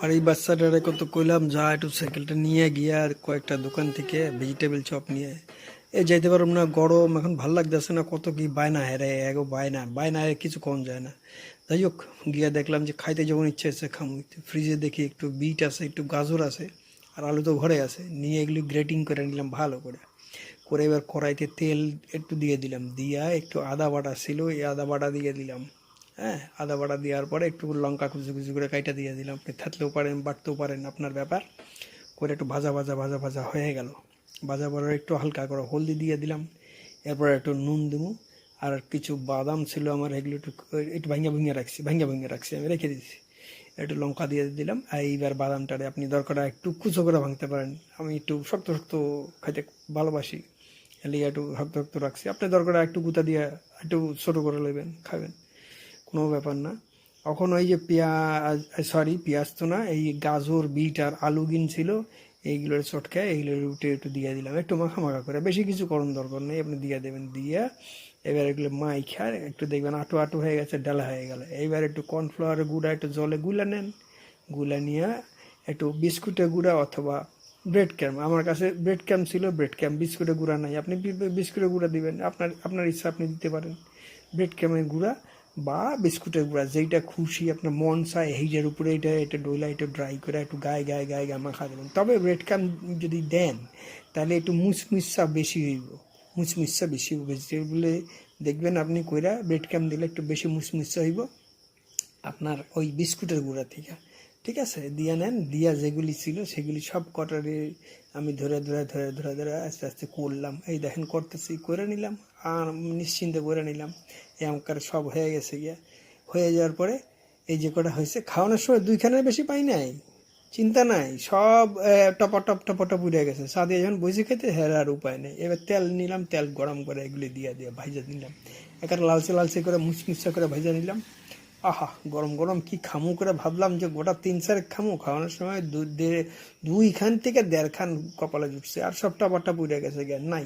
আর এই বাচ্চাটারে কত কইলাম যা একটু সাইকেলটা নিয়ে গিয়ে আর কয়েকটা দোকান থেকে ভেজিটেবল চপ নিয়ে যাইতে পারলাম না। গরম এখন ভাল লাগতেছে না, কত কি বায়না হেরে এগো বায়না বায়না কিছু কম যায় না। যাই হোক, গিয়ে দেখলাম যে খাইতে যখন ইচ্ছে হচ্ছে খামু। ফ্রিজে দেখি একটু বিট আছে, একটু গাজর আছে, আর আলু তো ঘরে আছে। নিয়ে এগুলি গ্রেটিং করে নিলাম ভালো করে। করে এবার কড়াইতে তেল একটু দিয়ে দিলাম, দিয়া একটু আদা বাটা ছিল, এই আদা বাটা দিয়ে দিলাম। হ্যাঁ, আদা বাটা দেওয়ার পরে একটু লঙ্কা কুচি কুচি করে কাইটা দিয়ে দিলাম। আপনি থাকলেও পারেন, বাটতেও পারেন, আপনার ব্যাপার। করে একটু ভাজা ভাজা ভাজা ভাজা হয়ে গেল। ভাজা পরে একটু হালকা করে হলদি দিয়ে দিলাম। এরপর একটু নুন দেবো। আর কিছু বাদাম ছিল আমার, এগুলো একটু একটু ভাঙ্গা রাখছি, আমি রেখে দিয়েছি। একটু লঙ্কা দিয়ে দিলাম। আর এইবার বাদামটারে আপনি দরকার একটু কুচো করে ভাঙতে পারেন। আমি একটু শক্ত শক্ত খাইতে ভালোবাসি, এলিয়া একটু শক্ত শক্ত রাখছি। আপনি দরকার একটু গুঁতা দিয়ে একটু ছোটো করে নেবেন, খাবেন, কোনো ব্যাপার না। এখন ওই যে পেঁয়াজ, সরি পেঁয়াজ তো না, এই গাজর বিট আর আলু ছিল, এইগুলোর চটকায় এইগুলোর উঠে একটু দিয়ে দিলাম, একটু মাখা মাখা করে, বেশি কিছু করণ দরকার নেই, আপনি দিয়ে দেবেন। দিয়ে এবার এগুলো মাইখা একটু দেখবেন আটু আটু হয়ে গেছে, ডালা হয়ে গেল। এইবার একটু কর্নফ্লাওয়ারের গুঁড়া একটু জলে গুলা নেন। গুলা নিয়ে একটু বিস্কুটের গুঁড়া অথবা ব্রেড ক্যাম্প, আমার কাছে ব্রেড ক্যাম্প ছিল, ব্রেড ক্যাম্প, বিস্কুটের গুঁড়া নাই, আপনি বিস্কুটের গুঁড়া দিবেন, আপনার আপনার ইচ্ছা, আপনি দিতে পারেন ব্রেড ক্যাম্পের গুঁড়া বা বিস্কুটের গুঁড়া, যেইটা খুশি আপনার মন চায় হেইটার উপরে এটা এটা ডইলা একটু ড্রাই করে একটু গায়ে গায়ে গায়ে গায়ে মাখা দেবেন। তবে ব্রেড ক্যাম্প যদি দেন তাহলে একটু মুচমিচা বেশি হইব, মুচমিচা বেশি হইব ভেজিটেবলে। দেখবেন আপনি কইরা ব্রেড ক্যাম্প দিলে একটু বেশি মুচমিচা হইব আপনার ওই বিস্কুটের গুঁড়া থেকে। ঠিক আছে, দিয়া নেন। দিয়া যেগুলি ছিল সেগুলি সব কটারে আমি ধরে ধরে ধরে ধরে ধরে আস্তে আস্তে করলাম। এই দেখেন করতেছি, করে নিলাম আর নিশ্চিন্তে করে নিলাম। এই আমার সব হয়ে গেছে গিয়া। হয়ে যাওয়ার পরে এই যে কটা হয়েছে, খাওয়ানোর সময় দুইখানের বেশি পাই নাই, চিন্তা নাই, সব টপা টপ টপা টপ উঠে গেছে। সাদিয়া যখন বসে খেতে হের আর উপায় নেই। এবার তেল নিলাম, তেল গরম করে এগুলি দিয়ে দিয়ে ভাইজা নিলাম, একেবারে লালচে লালচে করে মুচমুচা করে ভাইজা নিলাম। আহা, গরম গরম কি খামু করে ভাবলাম যে গোটা 3-4 খামু। খাওয়ানোর সময় দুইখান থেকে 1.5 খান কপালে জুটছে, আর সব টপা টপ উঠে গেছে, নাই।